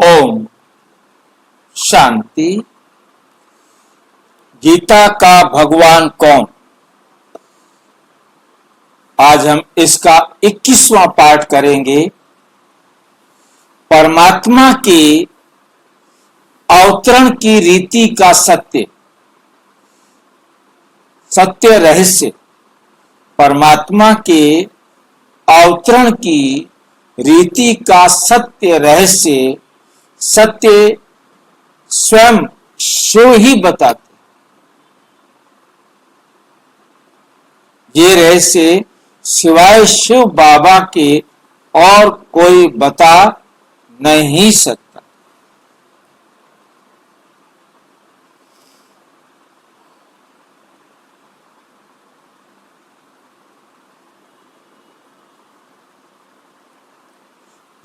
ओम शांति। गीता का भगवान कौन? आज हम इसका 21वां पाठ करेंगे। परमात्मा के अवतरण की रीति का सत्य रहस्य। परमात्मा के अवतरण की रीति का सत्य रहस्य स्वयं शिव ही बताते। ये रहस्य सिवाय शिव बाबा के और कोई बता नहीं सकता।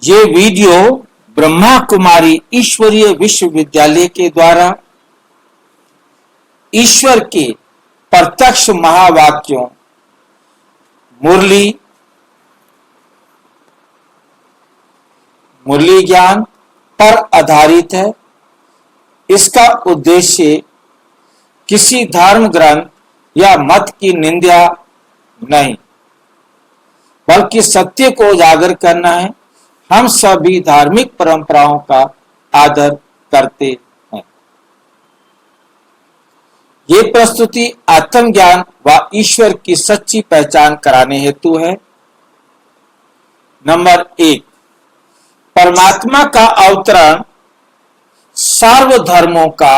ये वीडियो ब्रह्मा कुमारी ईश्वरीय विश्वविद्यालय के द्वारा ईश्वर के प्रत्यक्ष महावाक्यों मुरली ज्ञान पर आधारित है। इसका उद्देश्य किसी धर्म ग्रंथ या मत की निंदा नहीं, बल्कि सत्य को उजागर करना है। हम सभी धार्मिक परंपराओं का आदर करते हैं। ये प्रस्तुति आत्मज्ञान व ईश्वर की सच्ची पहचान कराने हेतु है। नंबर 1, परमात्मा का अवतरण सर्वधर्मों का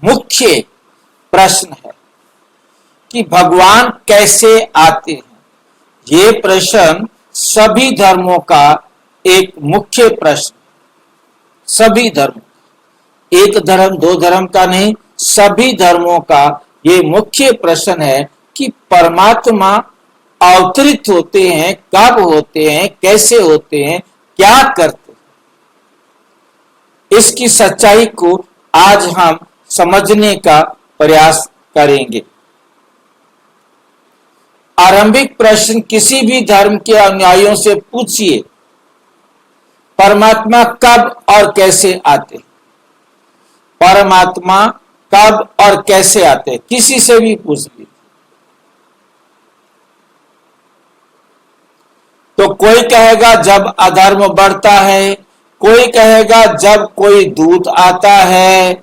मुख्य प्रश्न है कि भगवान कैसे आते हैं। ये प्रश्न सभी धर्मों का एक मुख्य प्रश्न। सभी धर्म, एक धर्म दो धर्म का नहीं, सभी धर्मों का ये मुख्य प्रश्न है कि परमात्मा अवतरित होते हैं, कब होते हैं, कैसे होते हैं, क्या करते हैं। इसकी सच्चाई को आज हम समझने का प्रयास करेंगे। आरंभिक प्रश्न किसी भी धर्म के अनुयायियों से पूछिए, परमात्मा कब और कैसे आते? परमात्मा कब और कैसे आते? किसी से भी पूछ लीजिए। तो कोई कहेगा जब अधर्म बढ़ता है, कोई कहेगा जब कोई दूत आता है।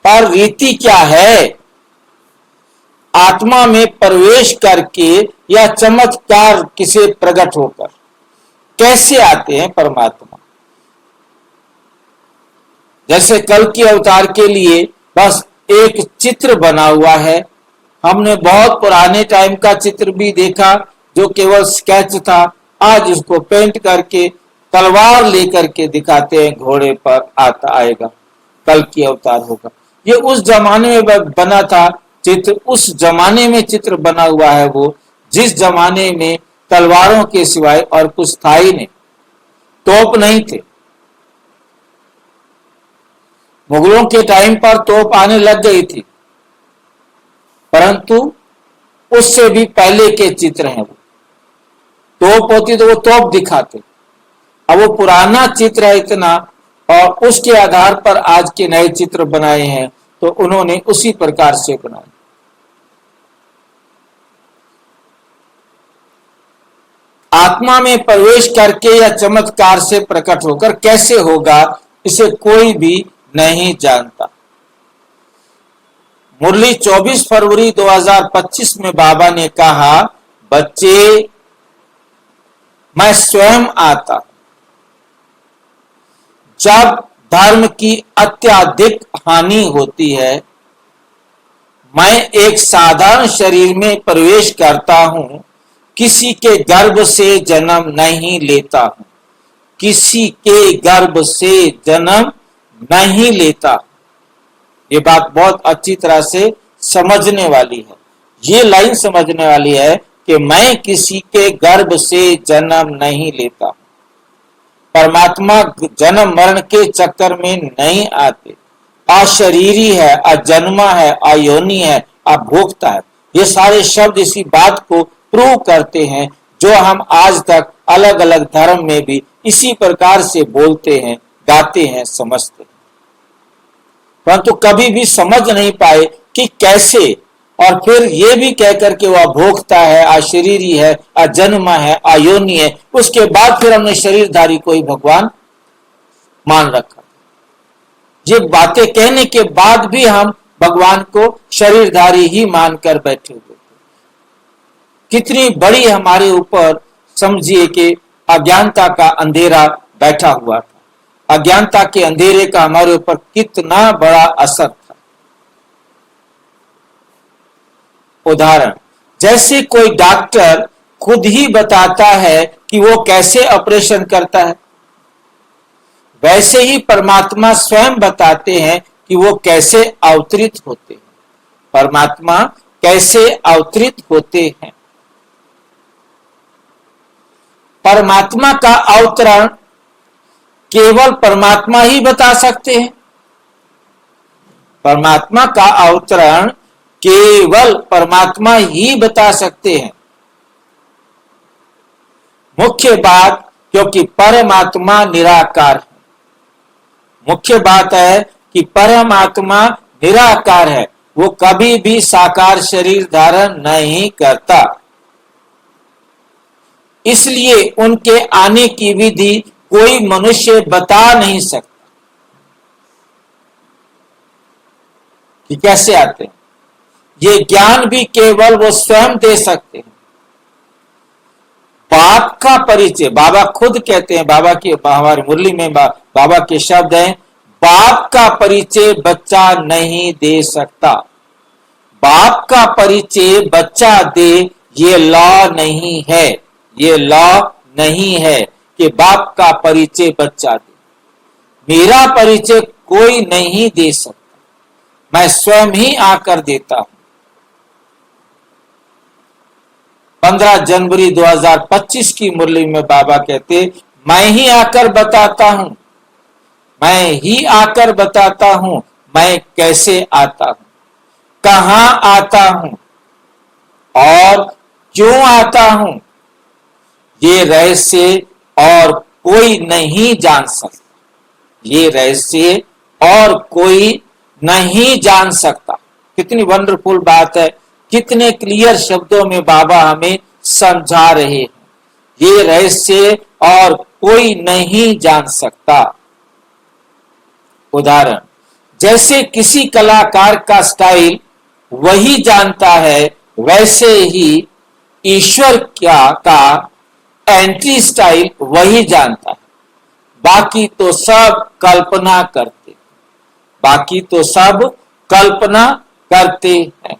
पर रीति क्या है? आत्मा में प्रवेश करके या चमत्कार किसे प्रकट होकर कैसे आते हैं परमात्मा? जैसे कल की अवतार के लिए बस एक चित्र बना हुआ है। हमने बहुत पुराने टाइम का चित्र भी देखा जो केवल स्केच था। आज उसको पेंट करके तलवार लेकर के दिखाते हैं, घोड़े पर आएगा, कल की अवतार होगा। ये उस जमाने में बना था चित्र, उस जमाने में चित्र बना हुआ है वो, जिस जमाने में तलवारों के सिवाय और कुछ था ही नहीं, तोप नहीं थे। मुगलों के टाइम पर तोप आने लग गई थी, परंतु उससे भी पहले के चित्र हैं वो। तोप होती तो वो तोप दिखाते। अब वो पुराना चित्र है इतना, और उसके आधार पर आज के नए चित्र बनाए हैं, तो उन्होंने उसी प्रकार से बनाए। आत्मा में प्रवेश करके या चमत्कार से प्रकट होकर कैसे होगा, इसे कोई भी नहीं जानता। मुरली 24 फरवरी 2025 में बाबा ने कहा, बच्चे मैं स्वयं आता। जब धर्म की अत्यधिक हानि होती है, मैं एक साधारण शरीर में प्रवेश करता हूं, किसी के गर्भ से जन्म नहीं लेता हूं, किसी के गर्भ से जन्म नहीं लेता। ये बात बहुत अच्छी तरह से समझने वाली है। ये लाइन समझने वाली है कि मैं किसी के गर्भ से जन्म नहीं लेता। परमात्मा जन्म मरण के चक्कर में नहीं आते। अशरीरी है, अजन्मा है, अयोनि है, अभोक्ता है। ये सारे शब्द इसी बात को प्रूव करते हैं जो हम आज तक अलग अलग धर्म में भी इसी प्रकार से बोलते हैं, गाते हैं, समझते हैं, परंतु कभी भी समझ नहीं पाए कि कैसे। और फिर ये भी कहकर के वह भोगता है, अशरीरी है, अजन्मा है, अयोनी है, उसके बाद फिर हमने शरीरधारी को ही भगवान मान रखा। ये बातें कहने के बाद भी हम भगवान को शरीरधारी ही मानकर बैठे हुए थे। कितनी बड़ी हमारे ऊपर समझिए कि अज्ञानता का अंधेरा बैठा हुआ था। अज्ञानता के अंधेरे का हमारे ऊपर कितना बड़ा असर था। उदाहरण, जैसे कोई डॉक्टर खुद ही बताता है कि वो कैसे ऑपरेशन करता है, वैसे ही परमात्मा स्वयं बताते हैं कि वो कैसे अवतरित होते हैं। परमात्मा कैसे अवतरित होते हैं। परमात्मा का अवतरण केवल परमात्मा ही बता सकते हैं। परमात्मा का अवतरण केवल परमात्मा ही बता सकते हैं। मुख्य बात, क्योंकि परमात्मा निराकार है। मुख्य बात है कि परमात्मा निराकार है, वो कभी भी साकार शरीर धारण नहीं करता। इसलिए उनके आने की विधि कोई मनुष्य बता नहीं सकता कि कैसे आते हैं। ये ज्ञान भी केवल वो स्वयं दे सकते हैं। बाप का परिचय, बाबा खुद कहते हैं, बाबा की हमारी मुरली में बाबा के शब्द हैं, बाप का परिचय बच्चा नहीं दे सकता। बाप का परिचय बच्चा दे, ये लॉ नहीं है। ये लॉ नहीं है कि बाप का परिचय बच्चा दे। मेरा परिचय कोई नहीं दे सकता, मैं स्वयं ही आकर देता हूं। 15 जनवरी 2025 की मुरली में बाबा कहते, मैं ही आकर बताता हूं, मैं ही आकर बताता हूं मैं कैसे आता हूं, कहां आता हूं और क्यों आता हूं। ये रहस्य और कोई नहीं जान सकता। ये रहस्य और कोई नहीं जान सकता। कितनी वंडरफुल बात है, कितने क्लियर शब्दों में बाबा हमें समझा रहे हैं। ये रहस्य और कोई नहीं जान सकता। उदाहरण, जैसे किसी कलाकार का स्टाइल वही जानता है, वैसे ही ईश्वर का एंट्री स्टाइल वही जानता है। बाकी तो सब कल्पना करते, बाकी तो सब कल्पना करते हैं।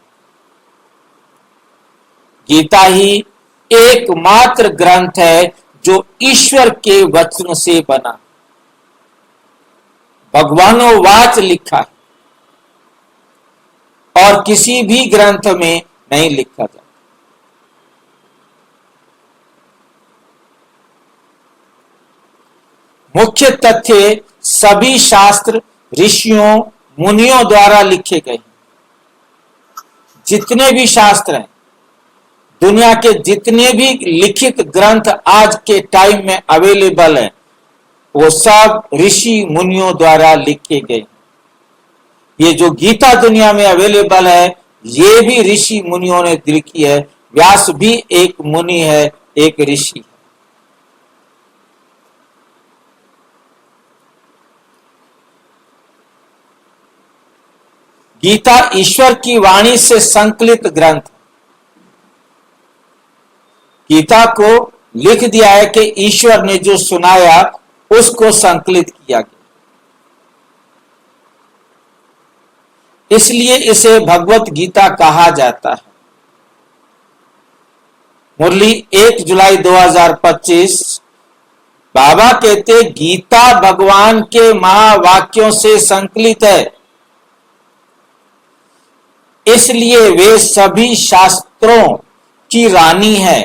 गीता ही एकमात्र ग्रंथ है जो ईश्वर के वचन से बना, भगवानोवाच लिखा है, और किसी भी ग्रंथ में नहीं लिखा जाता। मुख्य तथ्य, सभी शास्त्र ऋषियों मुनियों द्वारा लिखे गए। जितने भी शास्त्र हैं, दुनिया के जितने भी लिखित ग्रंथ आज के टाइम में अवेलेबल हैं, वो सब ऋषि मुनियों द्वारा लिखे गए। ये जो गीता दुनिया में अवेलेबल है, ये भी ऋषि मुनियों ने लिखी है। व्यास भी एक मुनि है, एक ऋषि है। गीता ईश्वर की वाणी से संकलित ग्रंथ। गीता को लिख दिया है कि ईश्वर ने जो सुनाया उसको संकलित किया गया, इसलिए इसे भगवत गीता कहा जाता है। मुरली 1 जुलाई 2025, बाबा कहते गीता भगवान के महावाक्यों से संकलित है, इसलिए वे सभी शास्त्रों की रानी है।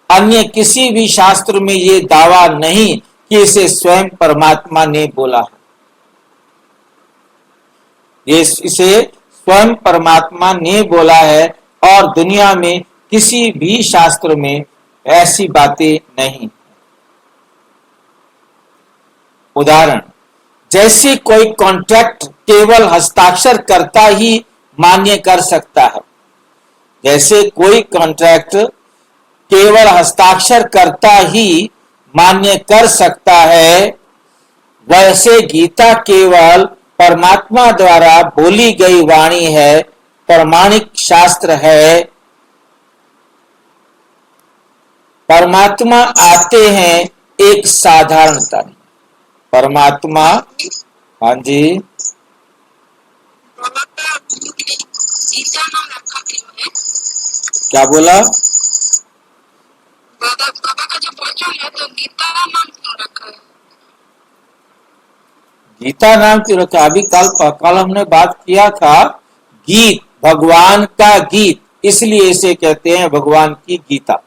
अन्य किसी भी शास्त्र में ये दावा नहीं कि इसे स्वयं परमात्मा ने बोला है। इसे स्वयं परमात्मा ने बोला है, और दुनिया में किसी भी शास्त्र में ऐसी बातें नहीं। उदाहरण, जैसे कोई कॉन्ट्रैक्ट केवल हस्ताक्षर करता ही मान्य कर सकता है, जैसे कोई कॉन्ट्रैक्ट केवल हस्ताक्षर करता ही मान्य कर सकता है, वैसे गीता केवल परमात्मा द्वारा बोली गई वाणी है, प्रमाणिक शास्त्र है। परमात्मा आते हैं एक साधारण तन। परमात्मा, हाँ जी, क्या बोला? बाबा का जो वचन है तो गीता नाम क्यों रखा है? गीता नाम क्यों रखा? अभी कल हमने बात किया था, गीत, भगवान का गीत, इसलिए इसे कहते हैं भगवान की गीता।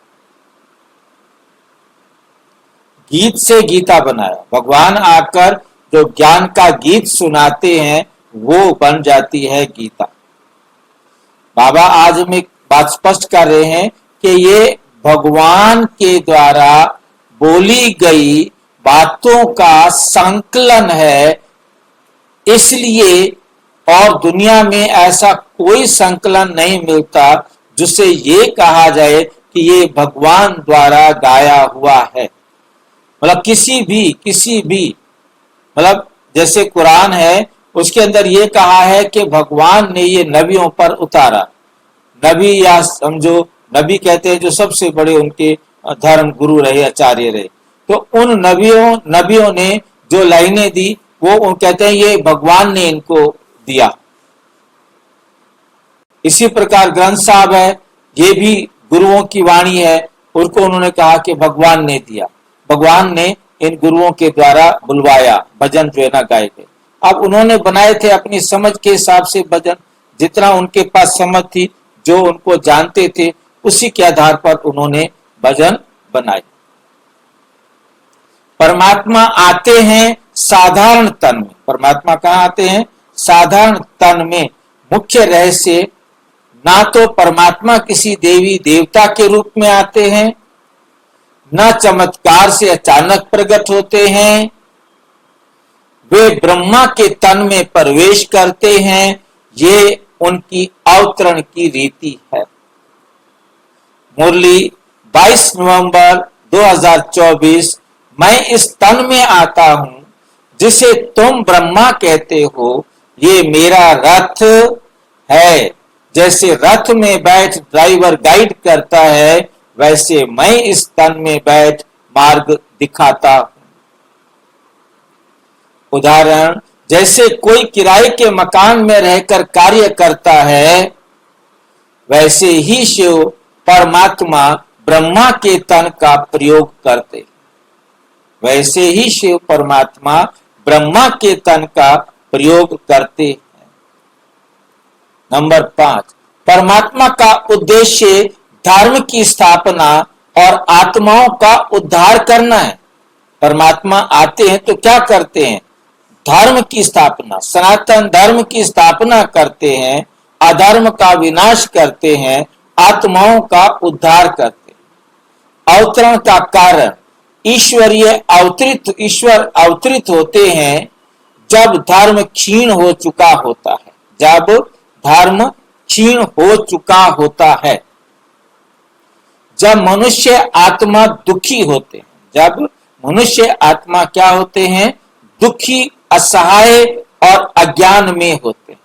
गीत से गीता बनाया, भगवान आकर जो ज्ञान का गीत सुनाते हैं वो बन जाती है गीता। बाबा आज में बात स्पष्ट कर रहे हैं कि ये भगवान के द्वारा बोली गई बातों का संकलन है, इसलिए और दुनिया में ऐसा कोई संकलन नहीं मिलता जिसे ये कहा जाए कि ये भगवान द्वारा गाया हुआ है। मतलब किसी भी मतलब जैसे कुरान है, उसके अंदर ये कहा है कि भगवान ने ये नबियों पर उतारा। नबी या समझो, नबी कहते हैं जो सबसे बड़े उनके धर्म गुरु रहे, आचार्य रहे, तो उन नबियों ने जो लाइनें दी वो कहते हैं ये भगवान ने इनको दिया। इसी प्रकार ग्रंथ साहब है, ये भी गुरुओं की वाणी है, उनको उन्होंने कहा कि भगवान ने दिया, भगवान ने इन गुरुओं के द्वारा बुलवाया, भजन जो है ना गाए थे। अब उन्होंने बनाए थे अपनी समझ के हिसाब से भजन, जितना उनके पास समझ थी, जो उनको जानते थे, उसी के आधार पर उन्होंने भजन बनाए। परमात्मा आते हैं साधारण तन में। परमात्मा कहाँ आते हैं? साधारण तन में। मुख्य रहस्य, ना तो परमात्मा किसी देवी देवता के रूप में आते हैं, न चमत्कार से अचानक प्रकट होते हैं, वे ब्रह्मा के तन में प्रवेश करते हैं। ये उनकी अवतरण की रीति है। मुरली 22 नवंबर 2024। मैं इस तन में आता हूं जिसे तुम ब्रह्मा कहते हो, ये मेरा रथ है। जैसे रथ में बैठ ड्राइवर गाइड करता है, वैसे मैं इस तन में बैठ मार्ग दिखाता हूं। उदाहरण, जैसे कोई किराए के मकान में रहकर कार्य करता है, वैसे ही शिव परमात्मा ब्रह्मा के तन का प्रयोग करते। वैसे ही शिव परमात्मा ब्रह्मा के तन का प्रयोग करते हैं। नंबर 5, परमात्मा का उद्देश्य धर्म की स्थापना और आत्माओं का उद्धार करना है। परमात्मा आते हैं तो क्या करते हैं? धर्म की स्थापना, सनातन धर्म की स्थापना करते हैं, अधर्म का विनाश करते हैं, आत्माओं का उद्धार करते हैं। अवतरण का कारण, ईश्वर अवतरित होते हैं जब धर्म क्षीण हो चुका होता है। जब धर्म क्षीण हो चुका होता है, जब मनुष्य आत्मा दुखी होते हैं। जब मनुष्य आत्मा क्या होते हैं? दुखी, असहाय और अज्ञान में होते हैं।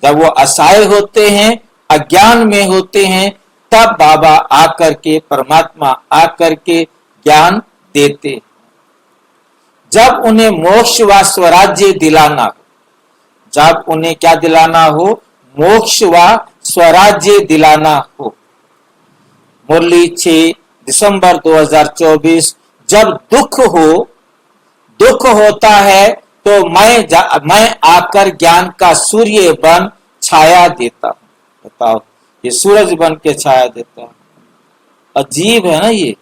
जब वो असहाय होते हैं, अज्ञान में होते हैं, तब बाबा आकर के, परमात्मा आकर के ज्ञान देते हैं। जब उन्हें मोक्ष व स्वराज्य दिलाना हो, जब उन्हें क्या दिलाना हो? मोक्ष व स्वराज्य दिलाना हो। मुरली 6 दिसंबर 2024। जब दुख होता है तो मैं आकर ज्ञान का सूर्य बन छाया देता हूं। बताओ, ये सूरज बन के छाया देता है। अजीब है ना ये।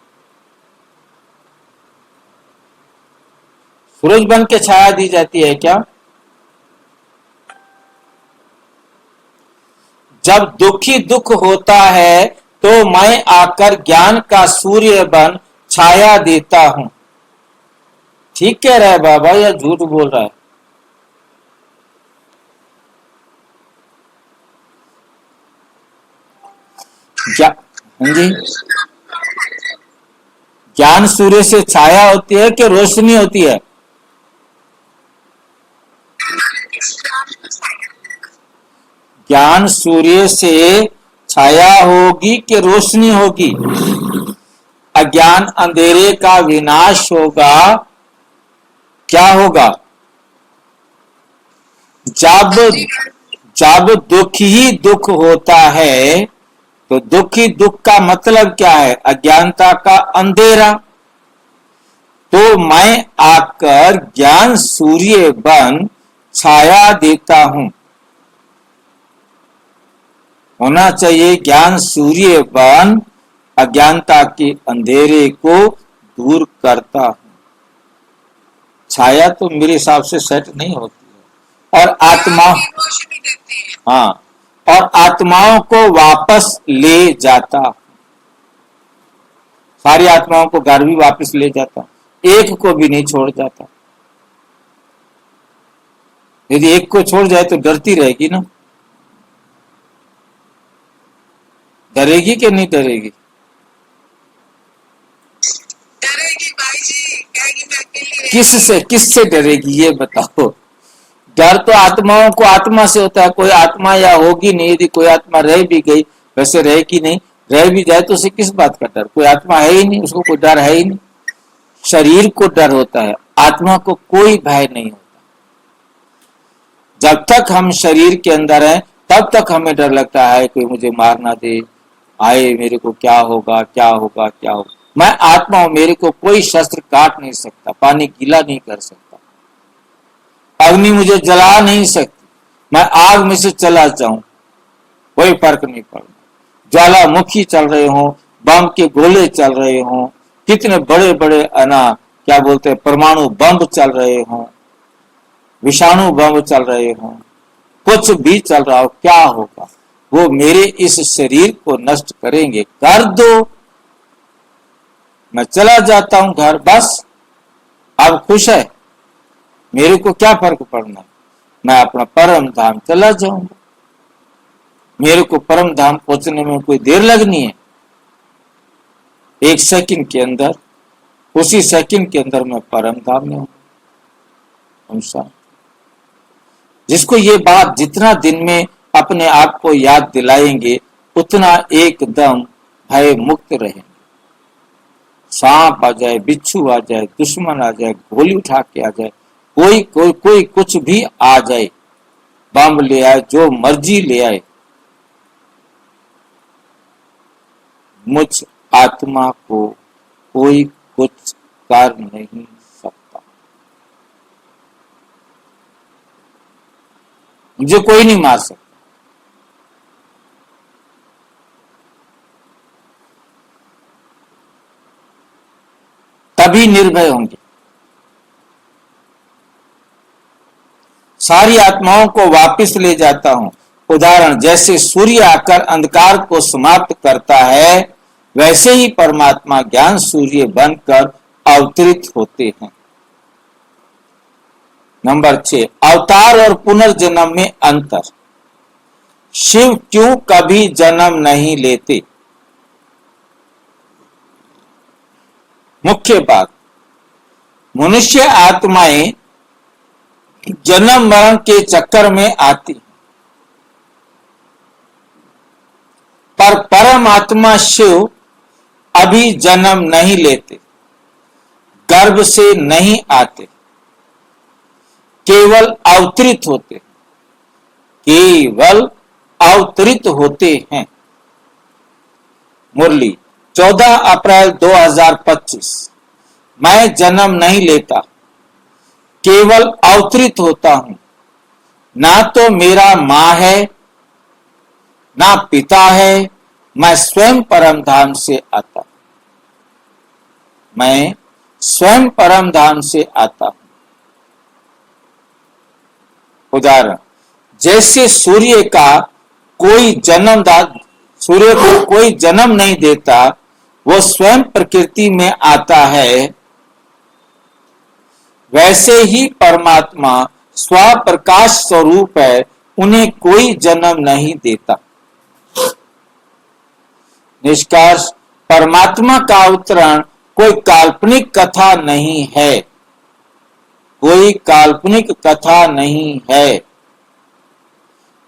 सूरज बन के छाया दी जाती है क्या? जब दुखी दुख होता है तो मैं आकर ज्ञान का सूर्य बन छाया देता हूं। ठीक कह रहा है बाबा या झूठ बोल रहा है? क्या? हाँ जी। ज्ञान सूर्य से छाया होती है कि रोशनी होती है? ज्ञान सूर्य से छाया होगी कि रोशनी होगी? अज्ञान अंधेरे का विनाश होगा। क्या होगा? जब जब दुख ही दुख होता है तो दुख ही दुख का मतलब क्या है? अज्ञानता का अंधेरा। तो मैं आकर ज्ञान सूर्य बन छाया देता हूं। होना चाहिए ज्ञान सूर्य बन अज्ञानता के अंधेरे को दूर करता हूं। छाया तो मेरे हिसाब से सेट नहीं होती है। और आत्मा, हाँ, और आत्माओं को वापस ले जाता, सारी आत्माओं को घर भी वापस ले जाता, एक को भी नहीं छोड़ जाता। यदि एक को छोड़ जाए तो डरती रहेगी ना? डरेगी कि नहीं डरेगी? डरेगी भाई जी, कहेगी मैं अकेली किससे किससे डरेगी ये बताओ? डर तो आत्माओं को आत्मा से होता है। कोई आत्मा या होगी नहीं, यदि कोई आत्मा रह भी गई, वैसे रहेगी नहीं, रह भी जाए तो उसे किस बात का डर? कोई आत्मा है ही नहीं, उसको कोई डर है ही नहीं। शरीर को डर होता है, आत्मा को कोई भय नहीं होता। जब तक हम शरीर के अंदर हैं तब तक हमें डर लगता है कोई मुझे मार ना दे, आए मेरे को क्या होगा क्या होगा क्या होगा। मैं आत्मा हूं, मेरे को कोई शस्त्र काट नहीं सकता, पानी गीला नहीं कर सकता, अग्नि मुझे जला नहीं सकती। मैं आग में से चला जाऊं कोई फर्क नहीं पड़ता। ज्वालामुखी चल रहे हो, बम के गोले चल रहे हो, कितने बड़े बड़े क्या बोलते हैं परमाणु बम चल रहे हो, विषाणु बम चल रहे हो, कुछ भी चल रहा हो, क्या होगा? वो मेरे इस शरीर को नष्ट करेंगे। कर दो, मैं चला जाता हूं घर, बस। अब खुश है, मेरे को क्या फर्क पड़ना है? मैं अपना परम धाम चला जाऊंगा। मेरे को परम धाम पहुंचने में कोई देर लगनी है? एक सेकंड के अंदर, उसी सेकंड के अंदर मैं परम धाम में हूं। जिसको ये बात जितना दिन में अपने आप को याद दिलाएंगे उतना एकदम भय मुक्त रहेंगे। सांप आ जाए, बिच्छू आ जाए, दुश्मन आ जाए, गोली उठा के आ जाए, कोई कोई कोई कुछ भी आ जाए, बम ले आए, जो मर्जी ले आए, मुझ आत्मा को कोई कुछ कर नहीं सकता। मुझे कोई नहीं मार सकता। तभी निर्भय होंगे। सारी आत्माओं को वापस ले जाता हूं। उदाहरण, जैसे सूर्य आकर अंधकार को समाप्त करता है, वैसे ही परमात्मा ज्ञान सूर्य बनकर अवतरित होते हैं। नंबर 6, अवतार और पुनर्जन्म में अंतर। शिव क्यों कभी जन्म नहीं लेते? मुख्य बात, मनुष्य आत्माएं जन्म मरण के चक्कर में आती, पर परमात्मा शिव अभी जन्म नहीं लेते, गर्भ से नहीं आते, केवल अवतरित होते, केवल अवतरित होते हैं। मुरली 14 अप्रैल 2025। मैं जन्म नहीं लेता, केवल अवतरित होता हूं। ना तो मेरा मां है, ना पिता है, मैं स्वयं परम धाम से आता हूं। मैं स्वयं परम धाम से आता हूं। उदाहरण, जैसे सूर्य का कोई सूर्य को कोई जन्म नहीं देता, वो स्वयं प्रकृति में आता है, वैसे ही परमात्मा स्वप्रकाश स्वरूप है, उन्हें कोई जन्म नहीं देता। निष्कर्ष, परमात्मा का अवतरण कोई काल्पनिक कथा नहीं है, कोई काल्पनिक कथा नहीं है।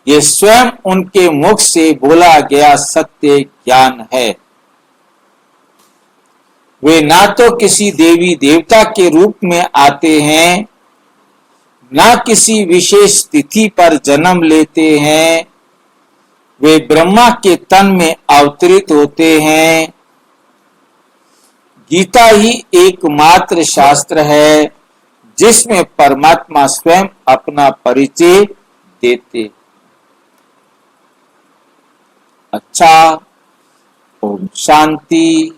ये स्वयं उनके मुख से बोला गया सत्य ज्ञान है। वे ना तो किसी देवी देवता के रूप में आते हैं, ना किसी विशेष तिथि पर जन्म लेते हैं। वे ब्रह्मा के तन में अवतरित होते हैं। गीता ही एकमात्र शास्त्र है जिसमें परमात्मा स्वयं अपना परिचय देते। अच्छा, ओम शांति।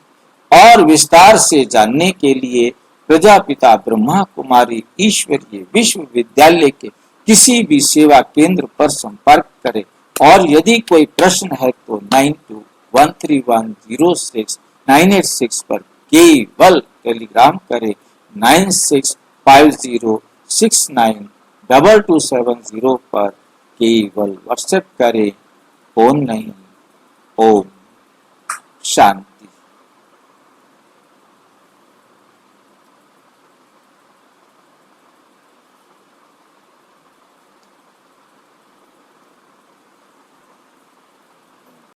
और विस्तार से जानने के लिए प्रजापिता ब्रह्मा कुमारी ईश्वरीय विश्वविद्यालय के किसी भी सेवा केंद्र पर संपर्क करें। और यदि कोई प्रश्न है तो 9213106986 पर केवल टेलीग्राम करें। 9650692270 पर केवल व्हाट्सएप करें, फोन नहीं। ओम शांति।